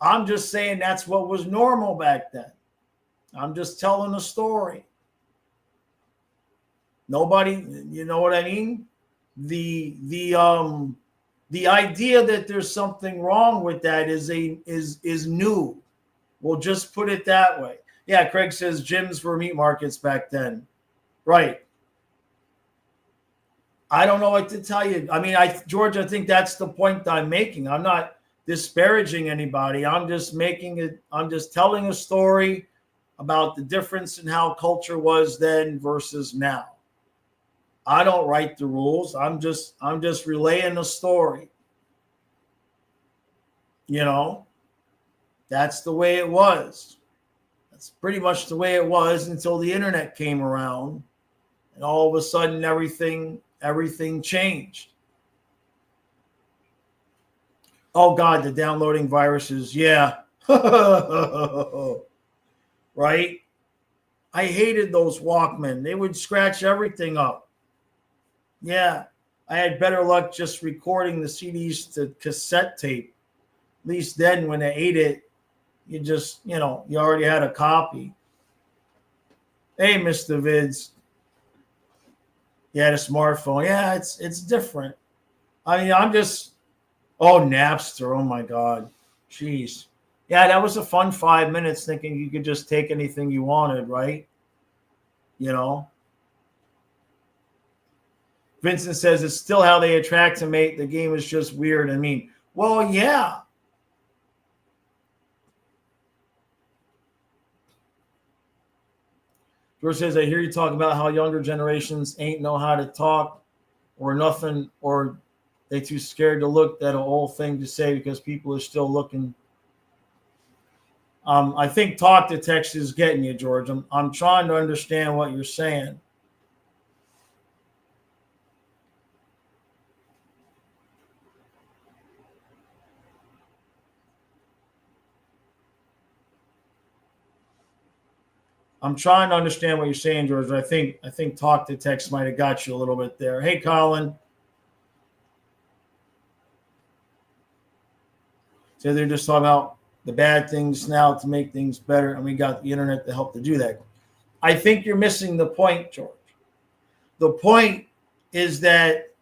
I'm just saying that's what was normal back then. I'm just telling a story. Nobody, you know what I mean? The idea that there's something wrong with that is new. We'll just put it that way. Yeah, Craig says gyms were meat markets back then. Right. I don't know what to tell you. I mean, George, I think that's the point I'm making. I'm not disparaging anybody. I'm just telling a story about the difference in how culture was then versus now. I don't write the rules. I'm just relaying a story. You know, that's the way it was. That's pretty much the way it was until the internet came around, and all of a sudden everything changed. Oh God, the downloading viruses. Yeah. Right? I hated those Walkmen. They would scratch everything up. Yeah. I had better luck just recording the CDs to cassette tape. At least then when they ate it, you just, you already had a copy. Hey, Mr. Vids. Yeah, the smartphone. Yeah, it's different. I mean, I'm just Napster. Oh my God. Jeez. Yeah, that was a fun 5 minutes thinking you could just take anything you wanted, right? You know? Vincent says it's still how they attract a mate. The game is just weird. I mean, well, yeah. George says, I hear you talk about how younger generations ain't know how to talk or nothing, or they too scared to look. That a whole thing to say because people are still looking. I think talk to text is getting you, George. I'm trying to understand what you're saying. I'm trying to understand what you're saying, George. I think talk to text might have got you a little bit there. Hey, Colin. So they're just talking about the bad things now to make things better, and we got the internet to help to do that. I think you're missing the point, George. The point is that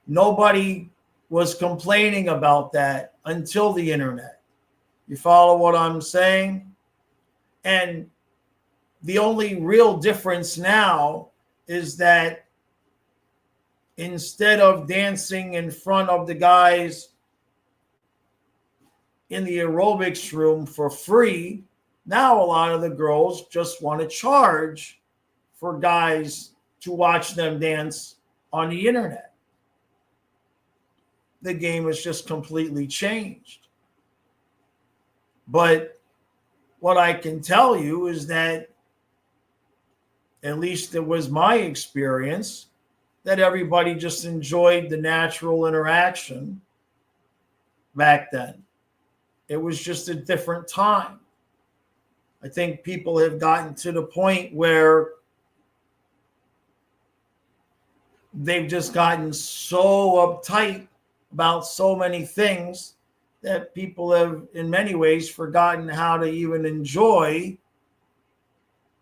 nobody was complaining about that until the internet. You follow what I'm saying? And the only real difference now is that instead of dancing in front of the guys in the aerobics room for free, now a lot of the girls just want to charge for guys to watch them dance on the internet. The game has just completely changed. But what I can tell you is that, at least it was my experience, that everybody just enjoyed the natural interaction back then. It was just a different time. I think people have gotten to the point where they've just gotten so uptight about so many things that people have, in many ways, forgotten how to even enjoy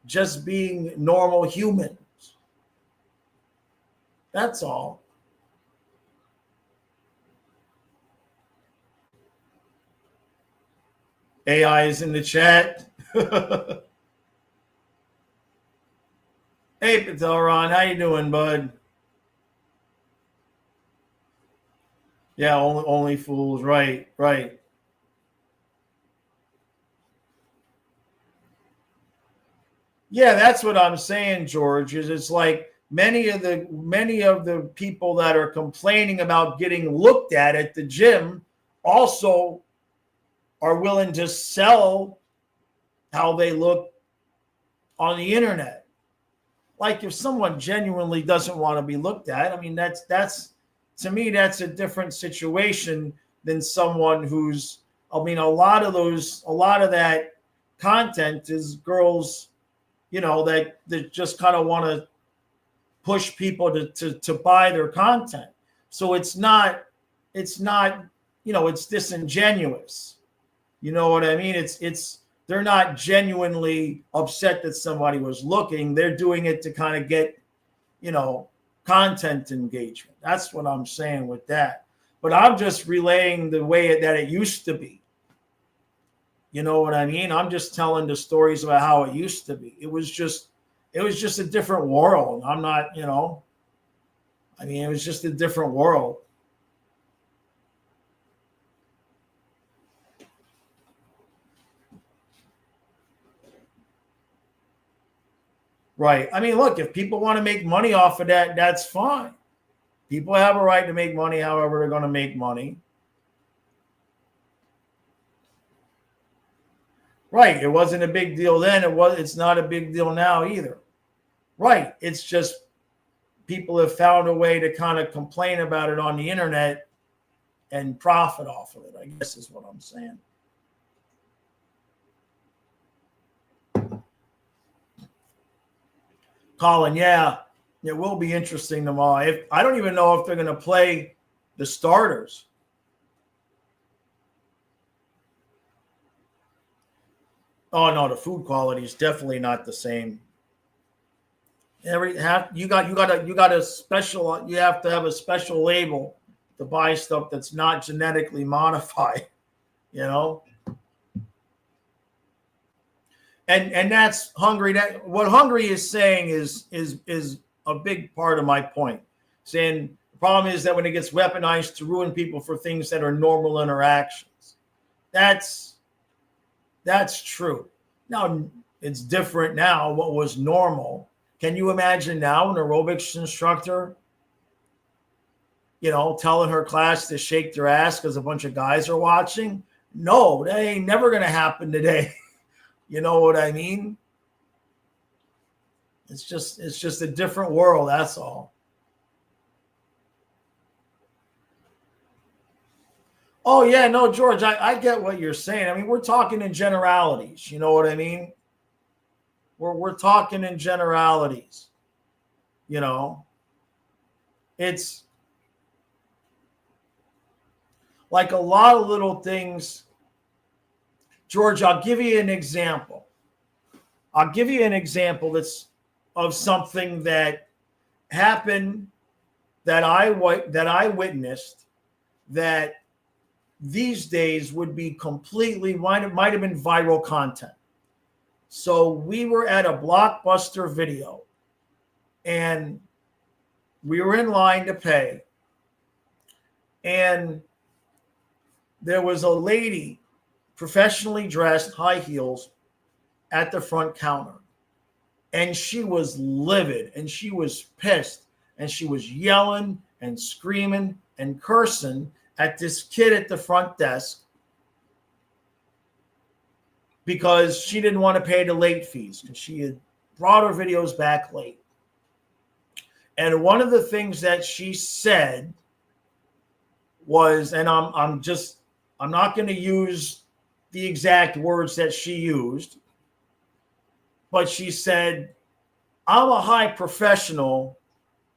just being normal humans. That's all. AI is in the chat. Hey, Patel Ron, how you doing, bud? Yeah, only fools. Right, right. Yeah, that's what I'm saying, George. Is it's like many of the people that are complaining about getting looked at the gym also are willing to sell how they look on the internet. Like if someone genuinely doesn't want to be looked at, I mean that's to me that's a different situation than someone who's, I mean, a lot of that content is girls, that just kind of want to push people to buy their content. So it's not, it's disingenuous. You know what I mean? It's they're not genuinely upset that somebody was looking. They're doing it to kind of get, content engagement. That's what I'm saying with that. But I'm just relaying the way that it used to be. You know what I mean? I'm just telling the stories about how it used to be. It was just a different world. I'm not, I mean, it was just a different world. Right. I mean, look, if people want to make money off of that, that's fine. People have a right to make money however they're going to make money. Right. It wasn't a big deal then. It's not a big deal now either. Right. It's just people have found a way to kind of complain about it on the internet and profit off of it, I guess is what I'm saying. Colin, yeah, it will be interesting tomorrow. I don't even know if they're going to play the starters. Oh no, the food quality is definitely not the same. You got a special. You have to have a special label to buy stuff that's not genetically modified. You know, and that's Hungary. That what Hungary is saying is a big part of my point. Saying the problem is that when it gets weaponized to ruin people for things that are normal interactions, that's true. Now it's different now. What was normal? Can you imagine now an aerobics instructor, telling her class to shake their ass because a bunch of guys are watching? No, that ain't never going to happen today. You know what I mean? It's just a different world. That's all. Oh yeah, no, George, I get what you're saying. I mean, we're talking in generalities. You know what I mean? We're talking in generalities. It's like a lot of little things. George, I'll give you an example. That's of something that happened that I witnessed that these days would be completely might have been viral content. So we were at a Blockbuster Video and we were in line to pay. And there was a lady, professionally dressed, high heels, at the front counter. And she was livid and she was pissed and she was yelling and screaming and cursing at this kid at the front desk because she didn't want to pay the late fees because she had brought her videos back late. And one of the things that she said was, and I'm not going to use the exact words that she used, but she said, "I'm a high professional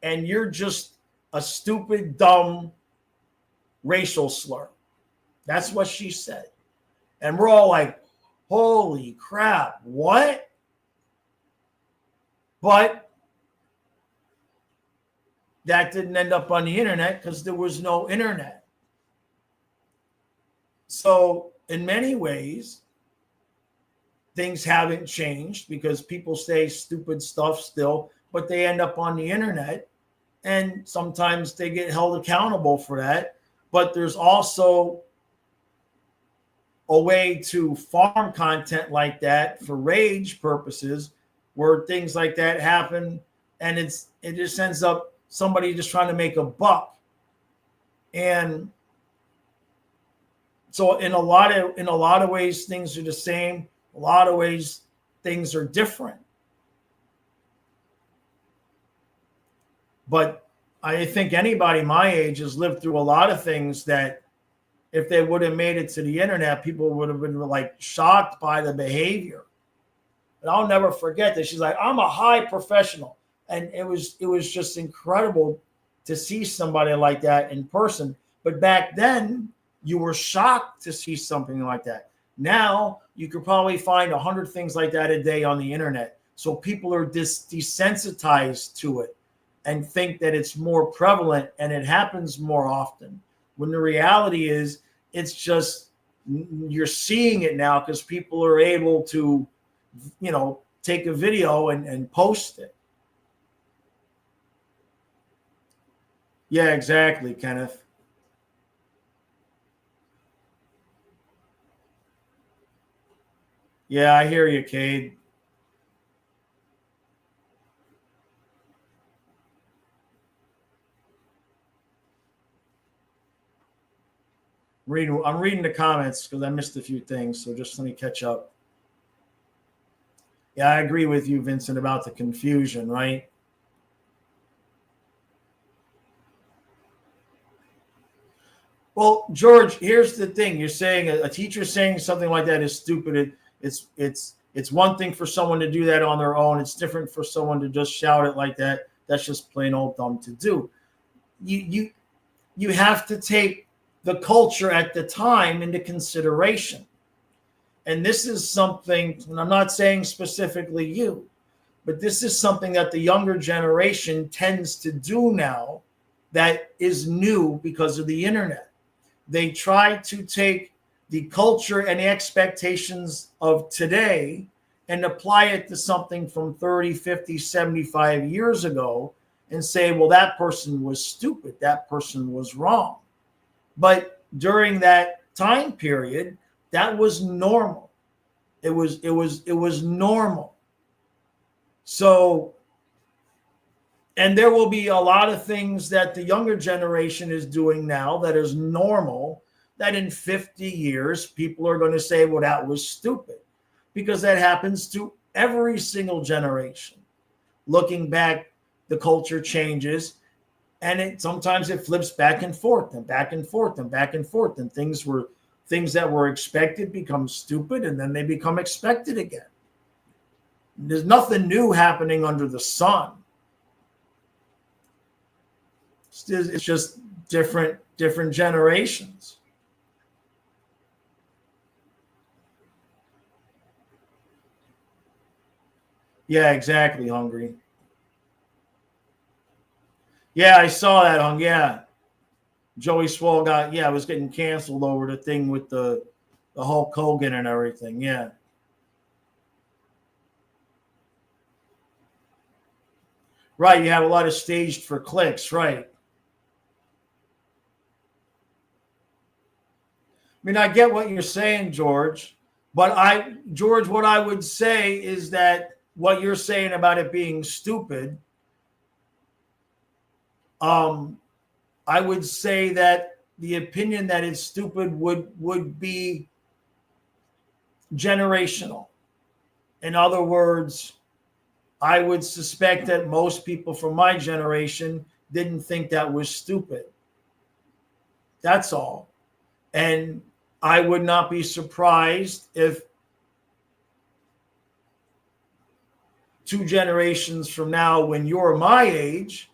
and you're just a stupid, dumb racial slur." That's what she said. And we're all like, holy crap, what? But that didn't end up on the internet because there was no internet. So in many ways, things haven't changed because people say stupid stuff still, but they end up on the internet and sometimes they get held accountable for that. But there's also a way to farm content like that for rage purposes where things like that happen and it just ends up somebody just trying to make a buck. And so in a lot of ways things are the same. A lot of ways things are different. But I think anybody my age has lived through a lot of things that if they would have made it to the internet, people would have been like shocked by the behavior. And I'll never forget that. She's like, "I'm a high professional." And it was just incredible to see somebody like that in person. But back then, you were shocked to see something like that. Now, you could probably find 100 things like that a day on the internet. So people are desensitized to it and think that it's more prevalent and it happens more often. When the reality is, it's just you're seeing it now because people are able to, take a video and post it. Yeah, exactly, Kenneth. Yeah, I hear you, Cade. I'm reading the comments because I missed a few things, so just let me catch up. Yeah, I agree with you, Vincent, about the confusion, right? Well, George, here's the thing. You're saying a teacher saying something like that is stupid. It's one thing for someone to do that on their own. It's different for someone to just shout it like that. That's just plain old dumb to do. You have to take the culture at the time into consideration. And this is something, and I'm not saying specifically you, But this is something that the younger generation tends to do now that is new because of the internet. They try to take the culture and the expectations of today and apply it to something from 30, 50, 75 years ago and say, well, that person was stupid. That person was wrong. But during that time period, that was normal. It was normal. So, and there will be a lot of things that the younger generation is doing now that is normal, that in 50 years, people are going to say, well, that was stupid, because that happens to every single generation. Looking back, the culture changes, and sometimes it flips back and forth and back and forth and back and forth. And things that were expected become stupid, and then they become expected again. There's nothing new happening under the sun. It's just different generations. Yeah, exactly, Hungry. Yeah, I saw that, Hung. Yeah. Joey Swole was getting canceled over the thing with the Hulk Hogan and everything. Yeah. Right, you have a lot of staged for clicks, right. I mean, I get what you're saying, George, but George, what I would say is that what you're saying about it being stupid, I would say that the opinion that it's stupid would be generational. In other words, I would suspect that most people from my generation didn't think that was stupid. That's all. And I would not be surprised if 2 generations from now, when you're my age,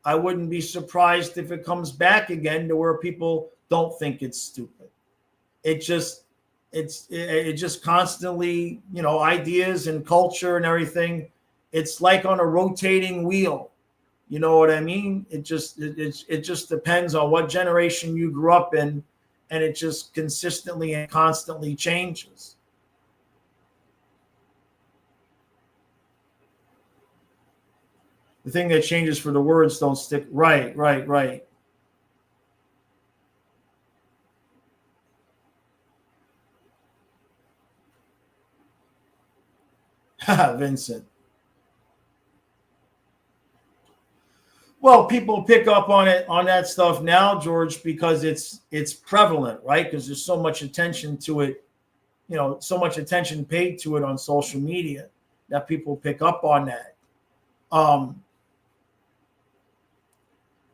I wouldn't be surprised if it comes back again to where people don't think it's stupid. It just constantly, ideas and culture and everything. It's like on a rotating wheel. You know what I mean? It just depends on what generation you grew up in, and it just consistently and constantly changes. The thing that changes for the words don't stick. Right. Vincent. Well, people pick up on that stuff now, George, because it's prevalent, right? Because there's so much attention to it, so much attention paid to it on social media that people pick up on that.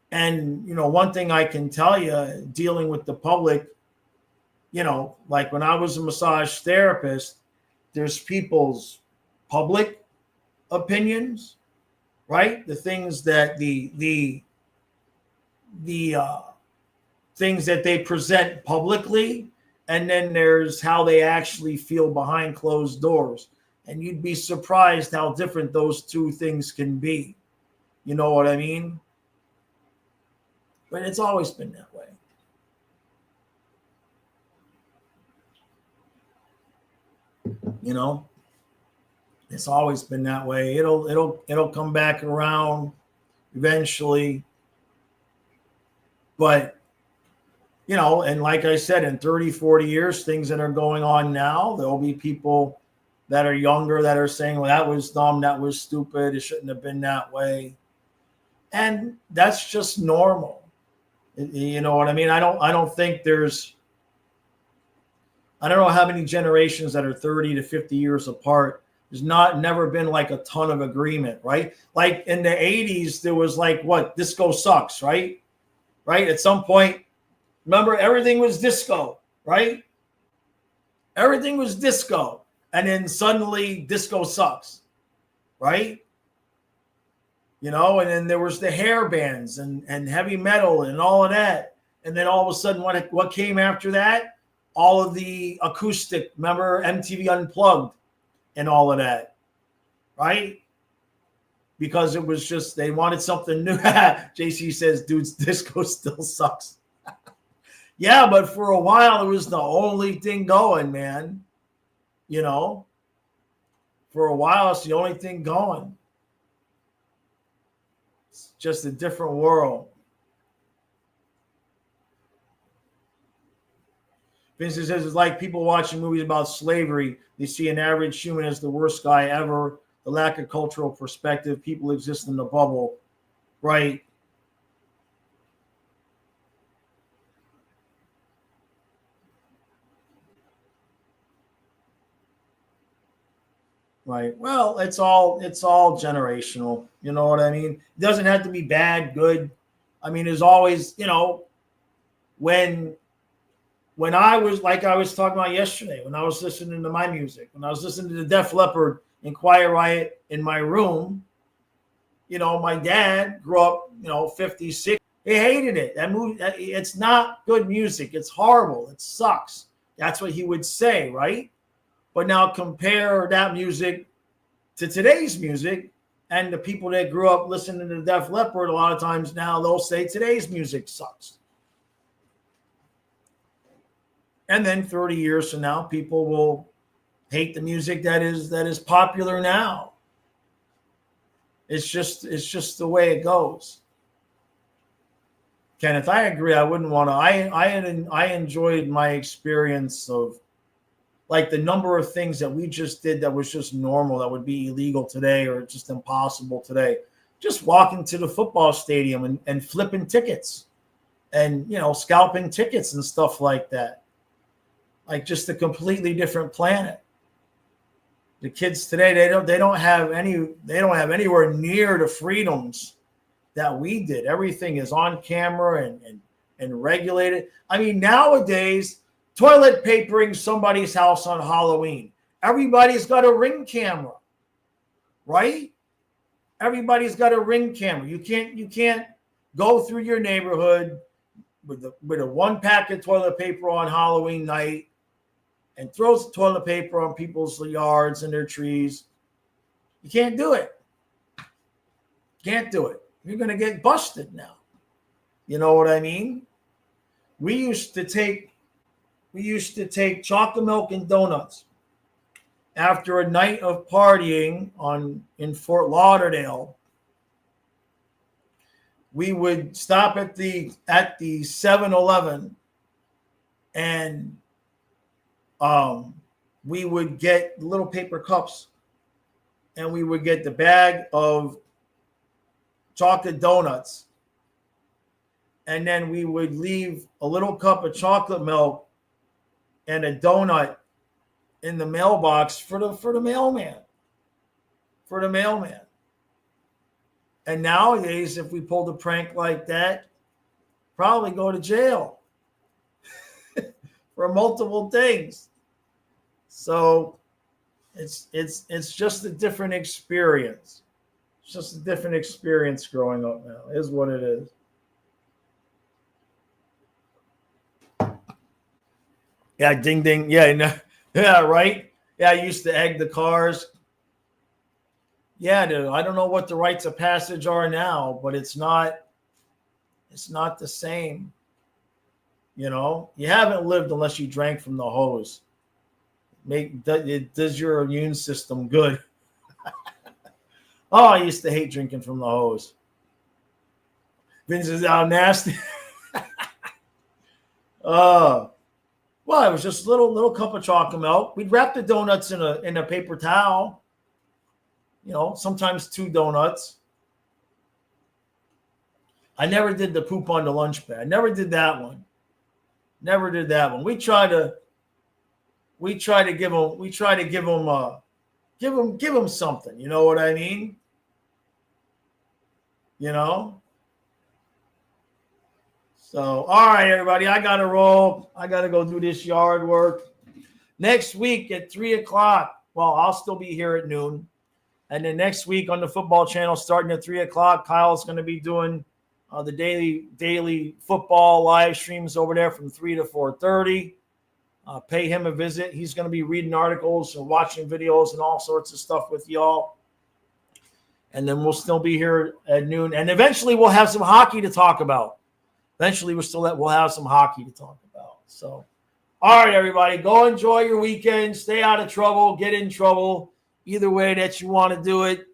And one thing I can tell you, dealing with the public, like when I was a massage therapist, there's people's public opinions, right? The things that the things that they present publicly, and then there's how they actually feel behind closed doors. And you'd be surprised how different those two things can be. You know what I mean? But it's always been that way. It's always been that way. It'll come back around eventually. But and like I said, in 30, 40 years, things that are going on now, there'll be people that are younger that are saying, well, that was dumb, that was stupid, it shouldn't have been that way. And that's just normal. You know what I mean? I don't think I don't know how many generations that are 30 to 50 years apart. There's never been like a ton of agreement, right? Like in the 80s, there was like, what, disco sucks, right? Right? At some point, remember, everything was disco, right? Everything was disco. And then suddenly disco sucks, right? And then there was the hair bands and heavy metal and all of that. And then all of a sudden, what came after that? All of the acoustic, remember MTV Unplugged and all of that, right? because it was just they wanted something new. JC says, dude's disco still sucks. Yeah, but for a while it was the only thing going, man. You know, for a while it's the only thing going. It's just a different world. Vincent says it's like people watching movies about slavery. They see an average human as the worst guy ever. The lack of cultural perspective. People exist in the bubble, right? Right. Well, it's all generational. You know what I mean? It doesn't have to be bad, good. I mean, there's always, when I was like I was talking about yesterday, when I was listening to my music, when I was listening to the Def Leppard and Quiet Riot in my room, my dad grew up, 56. He hated it. That movie, it's not good music. It's horrible. It sucks. That's what he would say, right? But now compare that music to today's music, and the people that grew up listening to Def Leppard, a lot of times now they'll say today's music sucks. And then 30 years from now, people will hate the music that is popular now. It's just the way it goes. Kenneth, I agree. I wouldn't want to. I enjoyed my experience of like the number of things that we just did that was just normal, that would be illegal today or just impossible today. Just walking to the football stadium and flipping tickets and, scalping tickets and stuff like that. Like just a completely different planet. The kids today, they don't have anywhere near the freedoms that we did. Everything is on camera and regulated. I mean, nowadays, toilet papering somebody's house on Halloween. Everybody's got a Ring camera, right? Everybody's got a Ring camera. You can't go through your neighborhood with a one pack of toilet paper on Halloween night and throws toilet paper on people's yards and their trees. You can't do it. Can't do it. You're going to get busted now. You know what I mean? We used to take chocolate milk and donuts after a night of partying in Fort Lauderdale. We would stop at the 7-Eleven and we would get little paper cups and we would get the bag of chocolate donuts. And then we would leave a little cup of chocolate milk and a donut in the mailbox for the mailman. For the mailman. And nowadays, if we pulled a prank like that, probably go to jail for multiple things. So it's just a different experience. It's just a different experience growing up now, is what it is. Yeah, ding, ding. Yeah, yeah, right? Yeah, I used to egg the cars. Yeah, dude, I don't know what the rites of passage are now, but it's not the same. You haven't lived unless you drank from the hose. It does your immune system good. Oh, I used to hate drinking from the hose. Vince is out nasty. Well, it was just a little cup of chocolate milk. We'd wrap the donuts in a paper towel. Sometimes 2 donuts. I never did the poop on the lunch bag. I never did that one. Never did that one. We try to give them something. You know what I mean? So, all right, everybody, I got to roll. I got to go do this yard work. Next week at 3:00. Well, I'll still be here at noon. And then next week on the football channel, starting at 3:00, Kyle's going to be doing the daily football live streams over there from 3 to 4:30. Pay him a visit. He's going to be reading articles and watching videos and all sorts of stuff with y'all. And then we'll still be here at noon. And eventually we'll have some hockey to talk about. We'll have some hockey to talk about. So, all right, everybody, go enjoy your weekend. Stay out of trouble. Get in trouble. Either way that you want to do it.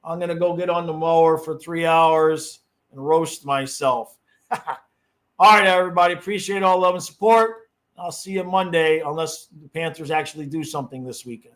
I'm going to go get on the mower for 3 hours and roast myself. All right, everybody. Appreciate all love and support. I'll see you Monday unless the Panthers actually do something this weekend.